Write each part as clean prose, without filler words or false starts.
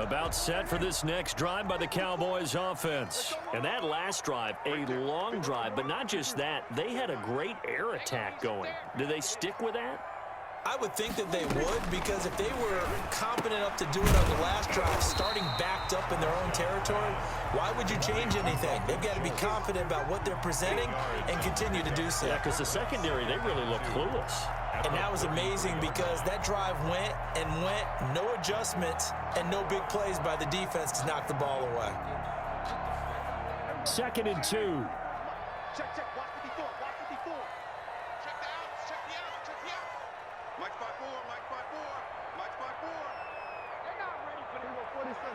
About set for this next drive by the Cowboys offense. And that last drive, a long drive, but not just that. They had a great air attack going. Do they stick with that? I would think that they would, because if they were competent enough to do it on the last drive, starting backed up in their own territory, why would you change anything? They've got to be confident about what they're presenting and continue to do so. Yeah, because the secondary, they really look clueless. And that was amazing because that drive went and went, no adjustments, and no big plays by the defense to knock the ball away. 2nd and 2. Check, watch 54, watch 54. Check the outs, check the outs, check the outs. Mike 5-4, Mike 5-4, Mike 5-4. They're not ready for the 47.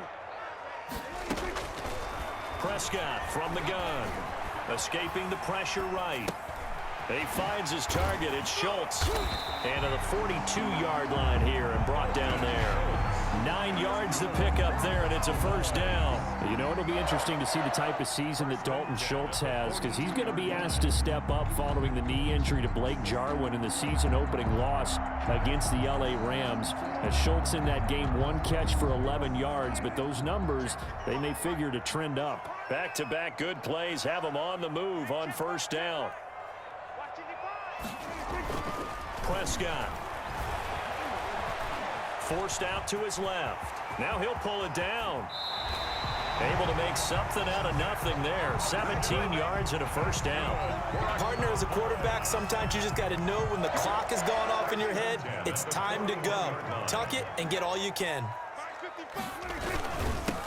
Prescott from the gun, escaping the pressure right. He finds his target. It's Schultz. And to the 42-yard line here and brought down there. 9 yards to pick up there, and it's a first down. You know, it'll be interesting to see the type of season that Dalton Schultz has, because he's going to be asked to step up following the knee injury to Blake Jarwin in the season-opening loss against the L.A. Rams. As Schultz in that game, 1 catch for 11 yards, but those numbers, they may figure to trend up. Back-to-back good plays have him on the move on first down. Prescott. Forced out to his left. Now he'll pull it down. Able to make something out of nothing there. 17 yards and a first down. Partner, as a quarterback, sometimes you just got to know when the clock has gone off in your head, it's time to go. Tuck it and get all you can.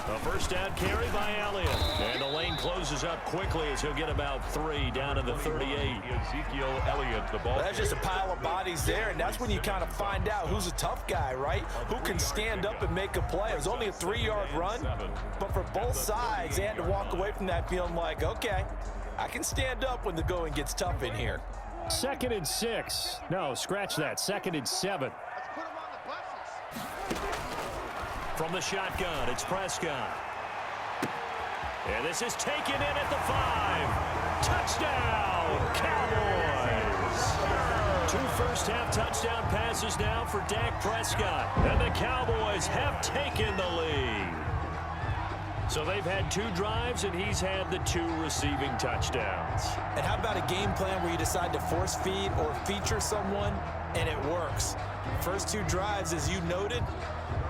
A first down carry by Elliott. And the lane closes up quickly as he'll get about 3 down to the 38. Ezekiel Elliott, the ball. That's just a pile of bodies there, and that's when you kind of find out who's a tough guy, right? Who can stand up and make a play. It was only a 3-yard run, but for both sides, they had to walk away from that feeling like, okay, I can stand up when the going gets tough in here. 2nd and 6. No, scratch that. 2nd and 7. From the shotgun, it's Prescott. And this is taken in at the 5. Touchdown, Cowboys! 2 first-half touchdown passes now for Dak Prescott. And the Cowboys have taken the lead. So they've had 2 drives, and he's had the 2 receiving touchdowns. And how about a game plan where you decide to force feed or feature someone, and it works? First 2 drives, as you noted,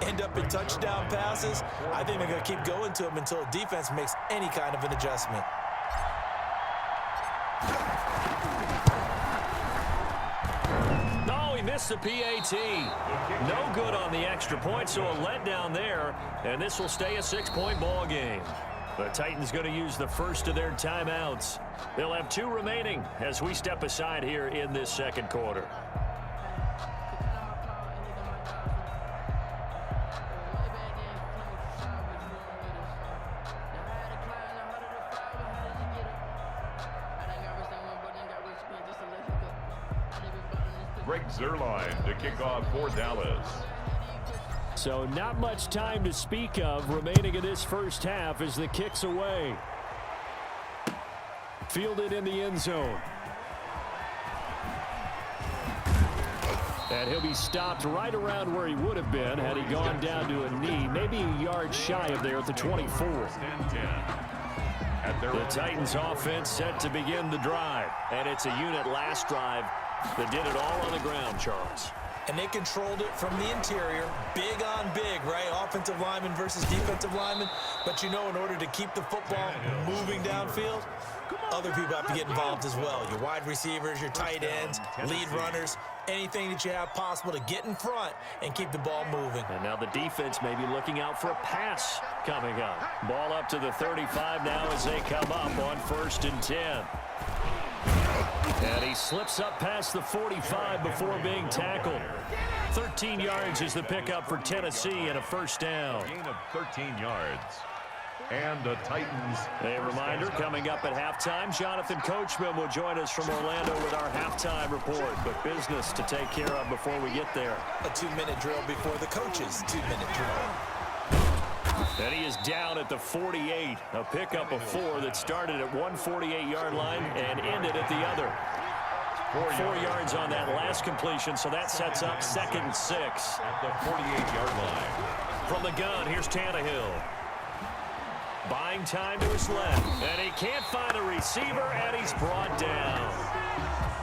end up in touchdown passes. I think they're going to keep going to them until the defense makes any kind of an adjustment. No, he missed the PAT. No good on the extra point, so a letdown there, and this will stay a 6-point ball game. The Titans going to use the first of their timeouts. They'll have 2 remaining as we step aside here in this second quarter. Greg Zuerlein to kick off for Dallas. So not much time to speak of remaining in this first half as the kick's away. Fielded in the end zone. And he'll be stopped right around where he would have been had he gone down to a knee, maybe a yard shy of there at the 24. The Titans offense set to begin the drive, and it's a unit last drive that did it all on the ground, Charles. And they controlled it from the interior, big on big, right? Offensive lineman versus defensive lineman. But you know, in order to keep the football moving downfield, other people have to get involved as well. Your wide receivers, your tight ends, lead runners, anything that you have possible to get in front and keep the ball moving. And now the defense may be looking out for a pass coming up. Ball up to the 35 now as they come up on 1st and 10. And he slips up past the 45 before being tackled. 13 yards is the pickup for Tennessee and a first down. Gain of 13 yards. And the Titans. A reminder, coming up at halftime, Jonathan Coachman will join us from Orlando with our halftime report. But business to take care of before we get there. A 2-minute drill before the coach's 2-minute drill. And he is down at the 48. A pickup of 4 that started at 148-yard line and ended at the other. 4 yards on that last completion, so that sets up 2nd and 6. At the 48-yard line. From the gun, here's Tannehill. Buying time to his left. And he can't find a receiver, and he's brought down.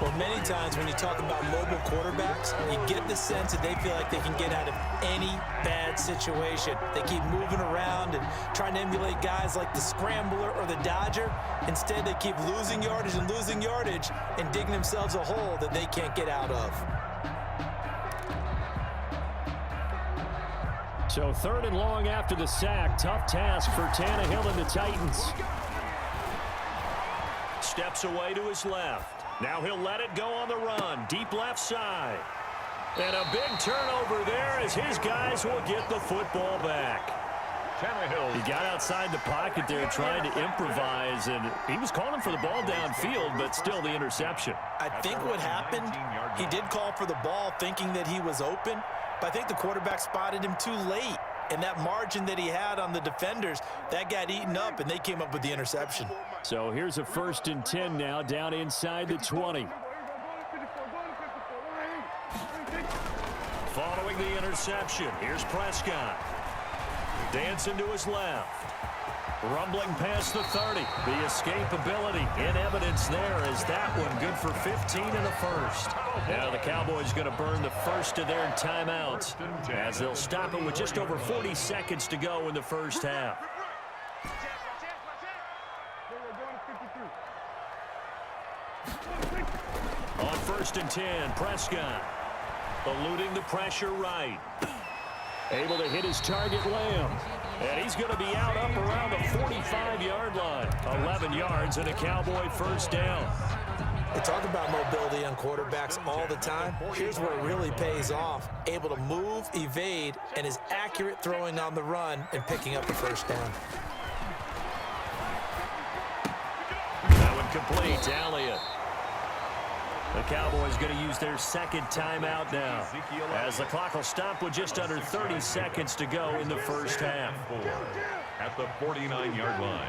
Well, many times when you talk about mobile quarterbacks, you get the sense that they feel like they can get out of any bad situation. They keep moving around and trying to emulate guys like the Scrambler or the Dodger. Instead, they keep losing yardage and digging themselves a hole that they can't get out of. So 3rd and long after the sack. Tough task for Tannehill and the Titans. Steps away to his left. Now he'll let it go on the run. Deep left side. And a big turnover there as his guys will get the football back. Tannehill. He got outside the pocket there trying to improvise, and he was calling for the ball downfield, but still the interception. I think what happened, he did call for the ball thinking that he was open, but I think the quarterback spotted him too late. And that margin that he had on the defenders, that got eaten up, and they came up with the interception. So here's a 1st and 10 now, down inside the 20. Following the interception, here's Prescott. Dancing to his left. Rumbling past the 30. The escapability in evidence there as that one good for 15 and a first. Now the Cowboys going to burn the first of their timeouts as they'll stop it with just over 40 seconds to go in the first half. On 1st and 10, Prescott eluding the pressure right. Able to hit his target, Lamb. And he's going to be out up around the 45-yard line. 11 yards and a Cowboy first down. We talk about mobility on quarterbacks all the time. Here's where it really pays off. Able to move, evade, and is accurate throwing on the run and picking up the first down. That one complete to Elliott. The Cowboys going to use their 2nd timeout now as the clock will stop with just under 30 seconds to go in the first half. At the 49-yard line.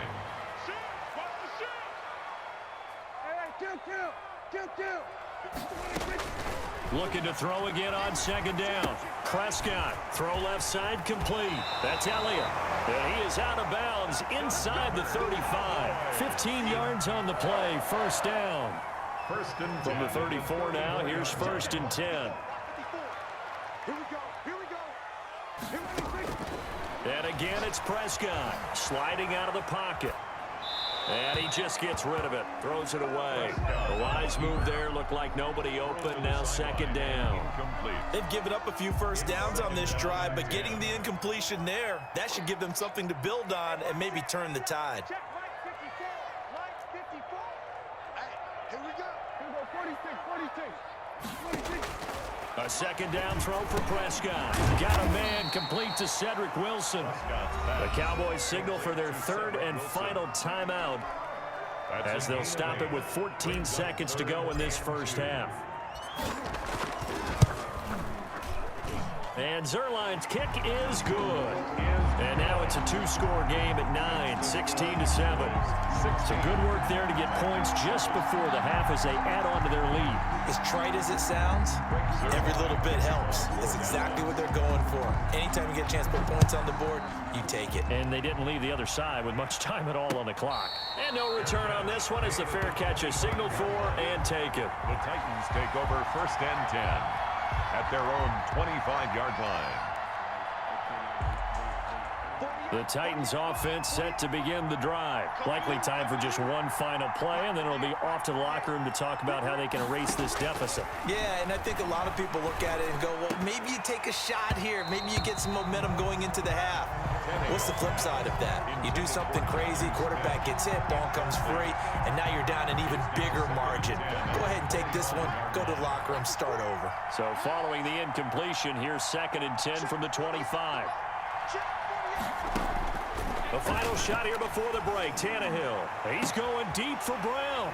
Looking to throw again on 2nd down. Prescott, throw left side complete. That's Elliott. And he is out of bounds inside the 35. 15 yards on the play, first down. First and 10. From the 34 now, here's 1st and 10. Here we go. And again, it's Prescott sliding out of the pocket. And he just gets rid of it, throws it away. A wise move there, looked like nobody open, now 2nd down. They've given up a few first downs on this drive, but getting the incompletion there, that should give them something to build on and maybe turn the tide. Check right 54. Hey, here we go. Here we go, 46. A 2nd down throw for Prescott. Got a man complete to Cedric Wilson. The Cowboys signal for their 3rd and final timeout as they'll stop it with 14 seconds to go in this first half. And Zerline's kick is good. And now it's a 2-score game at 9, 16-7. So good work there to get points just before the half as they add on to their lead. As trite as it sounds, every little bit helps. That's exactly what they're going for. Anytime you get a chance to put points on the board, you take it. And they didn't leave the other side with much time at all on the clock. And no return on this one as the fair catch is signaled for and taken. The Titans take over 1st and 10 at their own 25-yard line. The Titans offense set to begin the drive. Likely time for just one final play, and then it'll be off to the locker room to talk about how they can erase this deficit. Yeah, and I think a lot of people look at it and go, well, maybe you take a shot here. Maybe you get some momentum going into the half. What's the flip side of that? You do something crazy, quarterback gets hit, ball comes free, and now you're down an even bigger margin. Go ahead and take this one, go to the locker room, start over. So following the incompletion, here's 2nd and 10 from the 25. The final shot here before the break, Tannehill. He's going deep for Brown.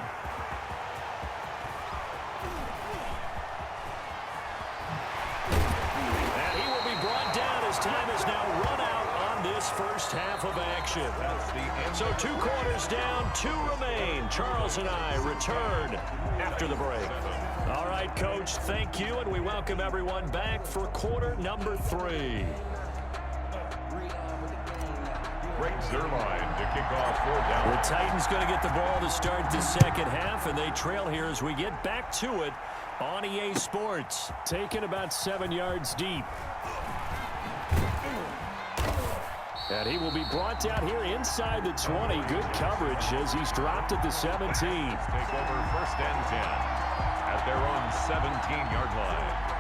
And he will be brought down as time is now run out on this first half of action. So 2 quarters down, 2 remain. Charles and I return after the break. All right, Coach, thank you, and we welcome everyone back for quarter number 3. Great Zerline to kick off 4th down. The Titans going to get the ball to start the second half, and they trail here as we get back to it on EA Sports. Taken about 7 yards deep. And he will be brought down here inside the 20. Good coverage as he's dropped at the 17. Take over 1st and 10 at their own 17-yard line.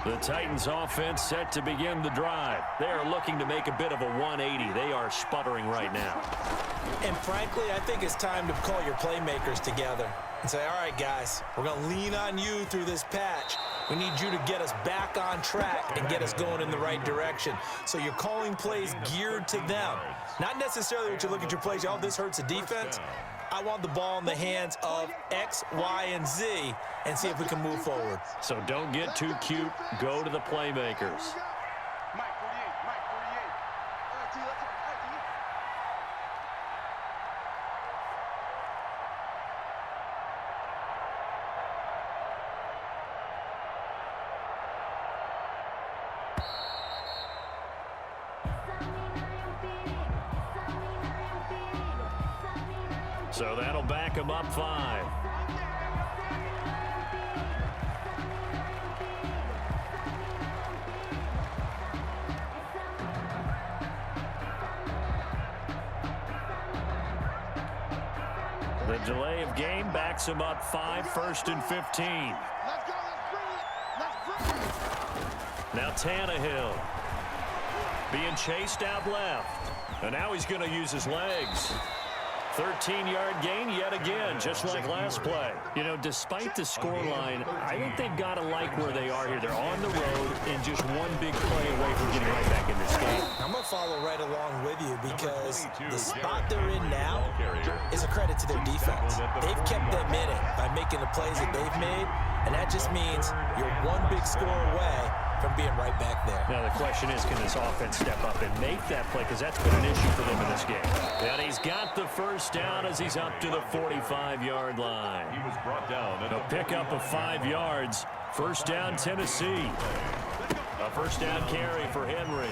The Titans offense set to begin the drive. They are looking to make a bit of a 180. They are sputtering right now. And frankly, I think it's time to call your playmakers together and say, all right, guys, we're going to lean on you through this patch. We need you to get us back on track and get us going in the right direction. So you're calling plays geared to them. Not necessarily what you look at your plays, oh, this hurts the defense. I want the ball in the hands of X, Y, and Z and see if we can move forward. So don't get too cute. Go to the playmakers. Mike 48, Mike 48. All right, T, let's go. All right, T. So that'll back him up 5. The delay of game backs him up 5, 1st and 15. Let's go, let's bring it. Now Tannehill being chased out left. And now he's going to use his legs. 13-yard gain yet again, just like last play. You know, despite the scoreline, I think they've got to like where they are here. They're on the road and just one big play away from getting right back in this game. I'm going to follow right along with you because the spot they're in now is a credit to their defense. They've kept them in it by making the plays that they've made, and that just means you're one big score away from being right back there. Now the question is, can this offense step up and make that play? Because that's been an issue for them in this game. And he's got the first down as he's up to the 45-yard line. He was brought down. A pickup of 5 yards. First down, Tennessee. A first down carry for Henry.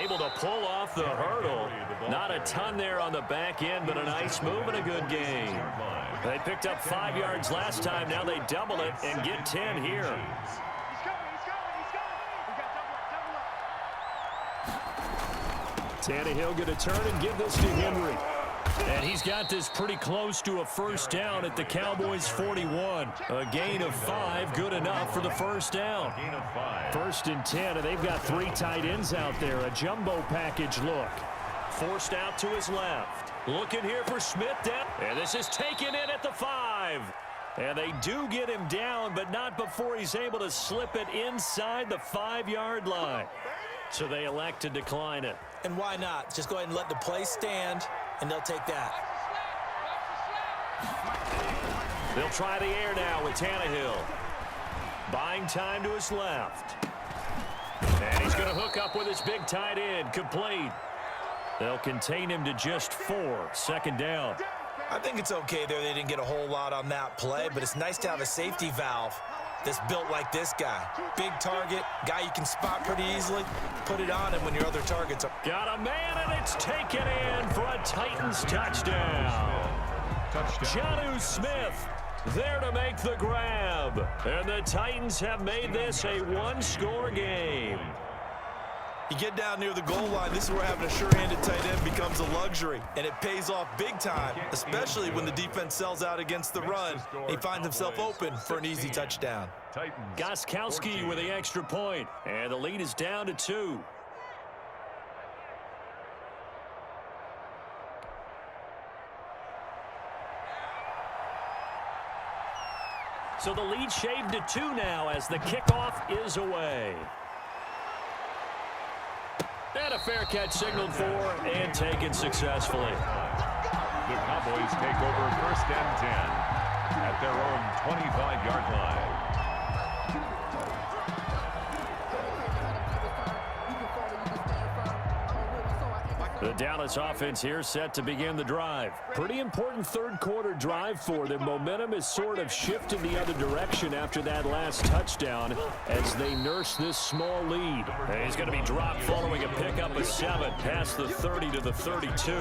Able to pull off the hurdle. Not a ton there on the back end, but a nice move and a good game. They picked up 5 yards last time. Now they double it and get 10 here. He's coming, he's coming, he's coming. We got double up, double up. Tannehill going to turn and give this to Henry. And he's got this pretty close to a first down at the Cowboys' 41. A gain of 5, good enough for the first down. Gain of 5. 1st and 10, and they've got 3 tight ends out there. A jumbo package look. Forced out to his left. Looking here for Smith down. And this is taken in at the 5. And they do get him down, but not before he's able to slip it inside the 5-yard line. So they elect to decline it. And why not? Just go ahead and let the play stand, and they'll take that. They'll try the air now with Tannehill. Buying time to his left. And he's going to hook up with his big tight end. Complete. They'll contain him to just 4. Second down. I think it's okay there. They didn't get a whole lot on that play, but it's nice to have a safety valve that's built like this guy. Big target, guy you can spot pretty easily. Put it on him when your other targets are. Got a man, and it's taken in for a Titans touchdown. Jonnu Smith there to make the grab. And the Titans have made this a one-score game. You get down near the goal line, this is where having a sure-handed tight end becomes a luxury, and it pays off big time, especially when the defense sells out against the run. He finds himself open for an easy touchdown. Gostkowski with the extra point, and the lead is down to 2. So the lead shaved to 2 now as the kickoff is away. And a fair catch signaled for and taken successfully. The Cowboys take over 1st and 10 at their own 25-yard line. The Dallas offense here set to begin the drive. Pretty important third quarter drive for them. Momentum is sort of shifted the other direction after that last touchdown as they nurse this small lead. And he's going to be dropped following a pickup of 7 past the 30 to the 32.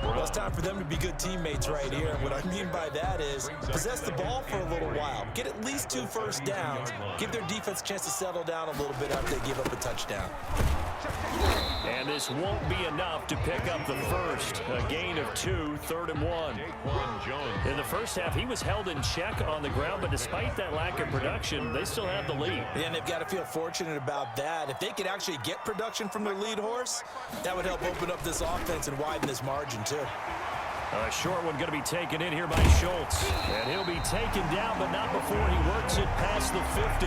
Well, it's time for them to be good teammates right here. What I mean by that is possess the ball for a little while. Get at least 2 first downs. Give their defense a chance to settle down a little bit after they give up a touchdown. And this won't be enough to pick up the first. A gain of 2, 3rd and 1. In the first half, he was held in check on the ground, but despite that lack of production, they still have the lead. And they've got to feel fortunate about that. If they could actually get production from their lead horse, that would help open up this offense and widen this margin, too. A short one going to be taken in here by Schultz. And he'll be taken down, but not before he works it past the 50.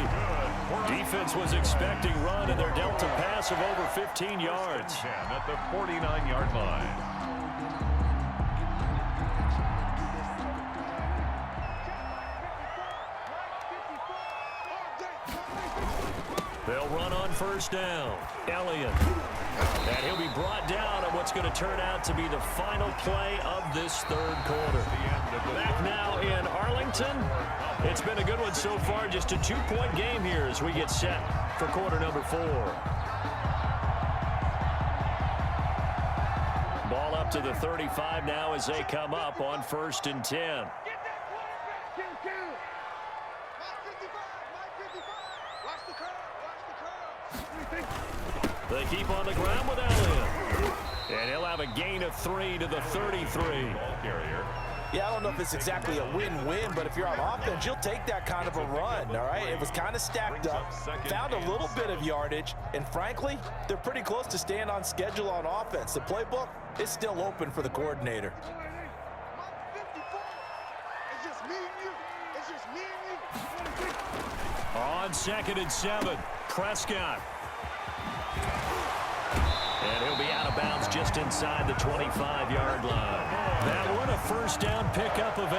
Defense was expecting run, and they're dealt a pass of over 15 yards. At the 49-yard line. They'll run on first down. Elliott. And he'll be brought down on what's going to turn out to be the final play of this third quarter. Back now in Arlington. It's been a good one so far. Just a 2-point game here as we get set for quarter number 4. Ball up to the 35 now as they come up on 1st and 10. They keep on the ground with Elliott. And he'll have a gain of 3 to the 33. Yeah, I don't know if it's exactly a win-win, but if you're on offense, you'll take that kind of a run, all right? It was kind of stacked up, found a little bit of yardage, and frankly, they're pretty close to staying on schedule on offense. The playbook is still open for the coordinator. On 2nd and 7, Prescott. And he'll be out of bounds just inside the 25-yard line. That one a first down pickup of 8.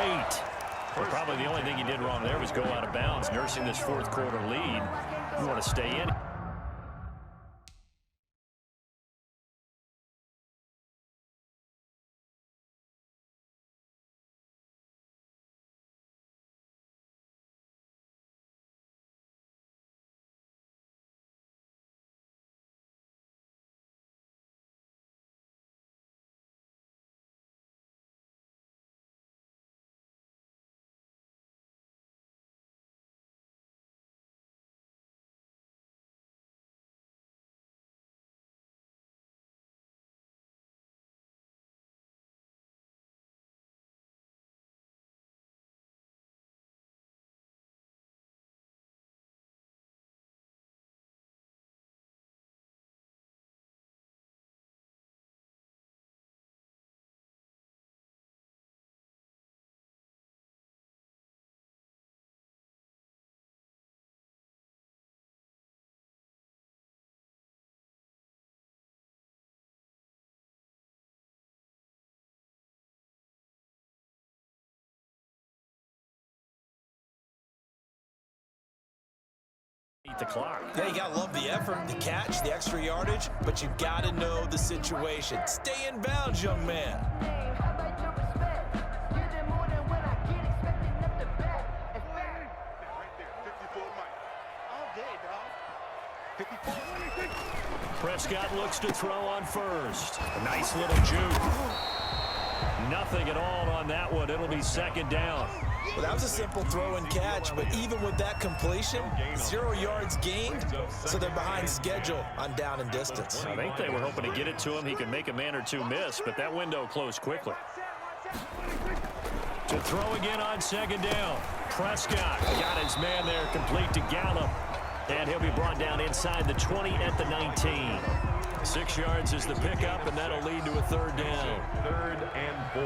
Well, probably the only thing he did wrong there was go out of bounds, nursing this 4th quarter lead. You want to stay in. The clock. Yeah, you got to love the effort, the catch, the extra yardage, but you've got to know the situation. Stay in bounds, young man. Prescott looks to throw on first. A nice little juke. Nothing at all on that one. It'll be 2nd down. Well, that was a simple throw and catch, but even with that completion, 0 yards gained, so they're behind schedule on down and distance. I think they were hoping to get it to him. He could make a man or two miss, but that window closed quickly. To throw again on 2nd down. Prescott got his man there, complete to Gallup. And he'll be brought down inside the 20 at the 19. 6 yards is the pickup, and that'll lead to a 3rd down. 3rd and 4.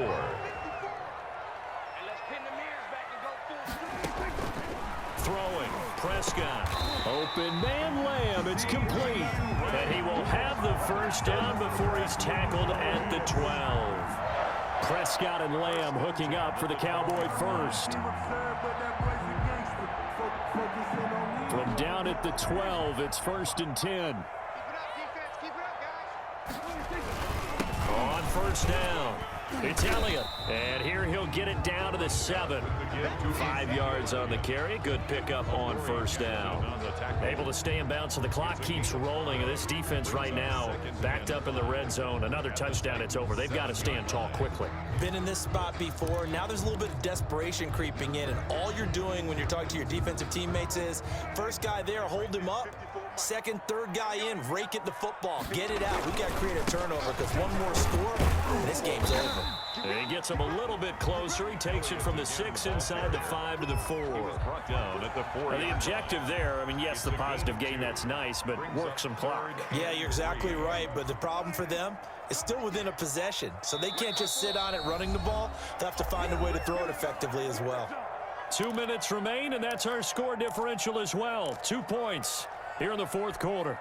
Throwing, Prescott. Open man, Lamb. It's complete. And he will have the first down before he's tackled at the 12. Prescott and Lamb hooking up for the Cowboy first. From down at the 12, it's 1st and 10. Keep it up, defense. Keep it up, guys. first down. It's Elliott, and here he'll get it down to the 7. 5 yards on the carry. Good pickup on first down. Able to stay in bounds, so the clock keeps rolling. And this defense right now backed up in the red zone. Another touchdown, it's over. They've got to stand tall quickly. Been in this spot before. Now there's a little bit of desperation creeping in, and all you're doing when you're talking to your defensive teammates is first guy there, hold him up. Second, third guy in, rake at the football. Get it out. We got to create a turnover because one more score, and this game's over. And he gets him a little bit closer. He takes it from the 6 inside the 5 to the 4. Brought down at the 4. The objective there, I mean, yes, the positive gain, that's nice, but work some clock. Yeah, you're exactly right, but the problem for them is still within a possession, so they can't just sit on it running the ball. They'll have to find a way to throw it effectively as well. 2 minutes remain, and that's our score differential as well. 2 points here in the fourth quarter.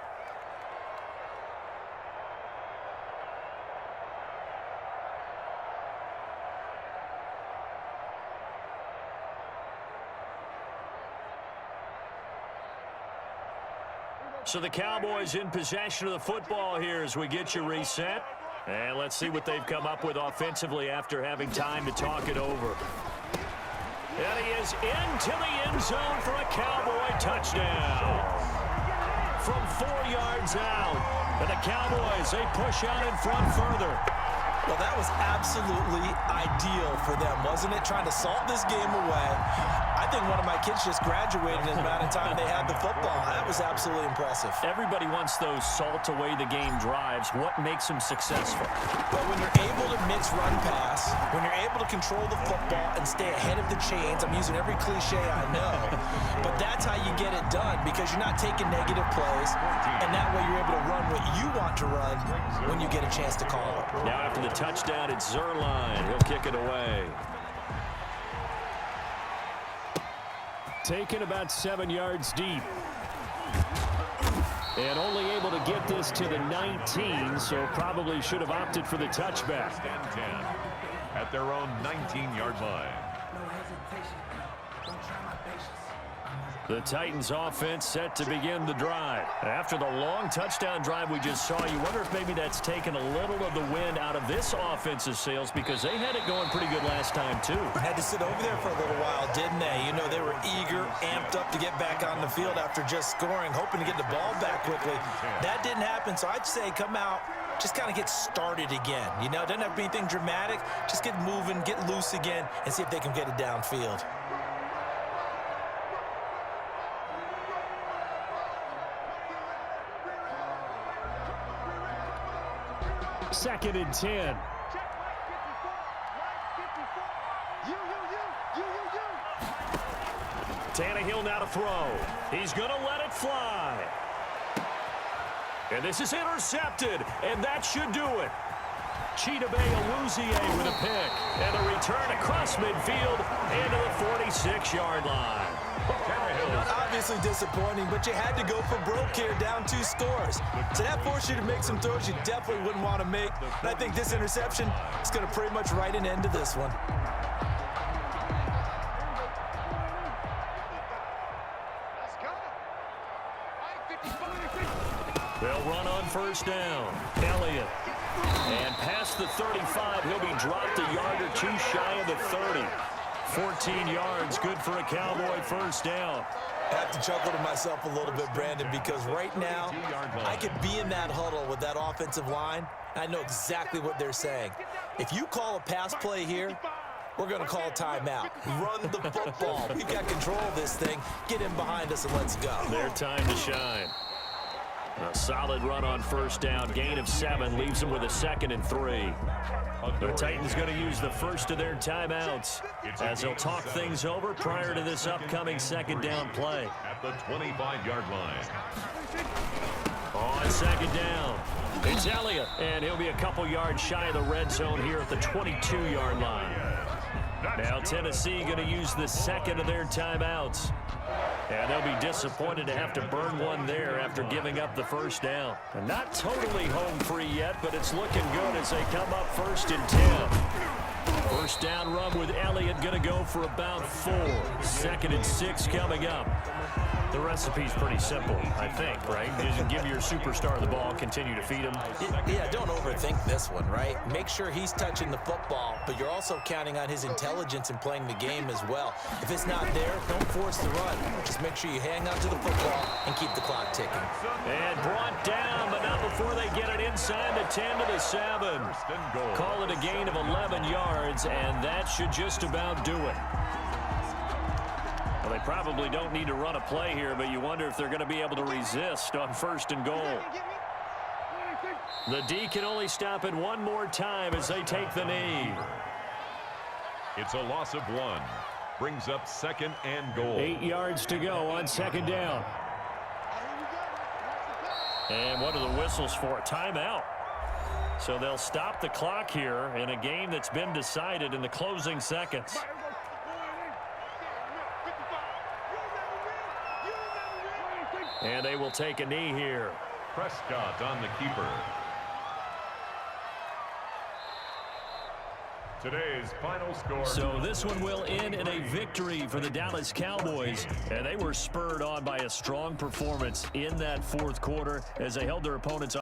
So the Cowboys in possession of the football here as we get you reset. And let's see what they've come up with offensively after having time to talk it over. And he is into the end zone for a Cowboy touchdown. From 4 yards out. And the Cowboys, they push out in front further. Well, that was absolutely ideal for them, wasn't it? Trying to salt this game away. I think one of my kids just graduated in the amount of time they had the football. That was absolutely impressive. Everybody wants those salt away the game drives. What makes them successful? But when you're able to mix run pass, when you're able to control the football and stay ahead of the chains, I'm using every cliche I know, but that's how you get it done because you're not taking negative plays, and that way you're able to run what you want to run when you get a chance to call it. Now after the touchdown, it's Zerline. He'll kick it away. Taken about 7 yards deep. And only able to get this to the 19, so probably should have opted for the touchback. 10 at their own 19-yard line. The Titans offense set to begin the drive. After the long touchdown drive we just saw, you wonder if maybe that's taken a little of the wind out of this offensive sails because they had it going pretty good last time too. Had to sit over there for a little while, didn't they? You know, they were eager, amped up to get back on the field after just scoring, hoping to get the ball back quickly. That didn't happen, so I'd say come out, just kind of get started again. You know, it doesn't have to be anything dramatic. Just get moving, get loose again, and see if they can get it downfield. Second and 10. Tannehill now to throw. He's going to let it fly. And this is intercepted, and that should do it. Chidobe Awuzie with a pick. And a return across midfield into the 46-yard line. Obviously disappointing, but you had to go for broke here, down 2 scores. So that forced you to make some throws you definitely wouldn't want to make. And I think this interception is going to pretty much write an end to this one. They'll run on first down. Elliott. And past the 35, he'll be dropped a yard or 2 shy of the 30. 14 yards, good for a Cowboy first down. I have to chuckle to myself a little bit, Brandon, because right now I could be in that huddle with that offensive line. I know exactly what they're saying. If you call a pass play here, we're going to call a timeout. Run the football. We've got control of this thing. Get in behind us and let's go. Their time to shine. A solid run on first down. Gain of 7 leaves them with a 2nd and 3. The Titans going to use the first of their timeouts as they'll talk things over prior to this upcoming second down play. At the 25-yard line. On second down, it's Elliott, and he'll be a couple yards shy of the red zone here at the 22-yard line. Now Tennessee going to use the second of their timeouts. And they'll be disappointed to have to burn one there after giving up the first down. And not totally home free yet, but it's looking good as they come up 1st and 10. First down run with Elliott going to go for about 4. 2nd and 6 coming up. The recipe's pretty simple, I think, right? You give your superstar the ball, continue to feed him. Yeah, don't overthink this one, right? Make sure he's touching the football, but you're also counting on his intelligence in playing the game as well. If it's not there, don't force the run. Just make sure you hang on to the football and keep the clock ticking. And brought down, but not before they get it inside the 10 to the 7. Call it a gain of 11 yards, and that should just about do it. Well, they probably don't need to run a play here, but you wonder if they're going to be able to resist on 1st and goal. The D can only stop it one more time as they take the knee. It's a loss of 1. Brings up 2nd and goal. 8 yards to go on 2nd down. And what are the whistles for? Timeout. So they'll stop the clock here in a game that's been decided in the closing seconds. And they will take a knee here. Prescott on the keeper. Today's final score. So this one will end in a victory for the Dallas Cowboys. And they were spurred on by a strong performance in that 4th quarter as they held their opponents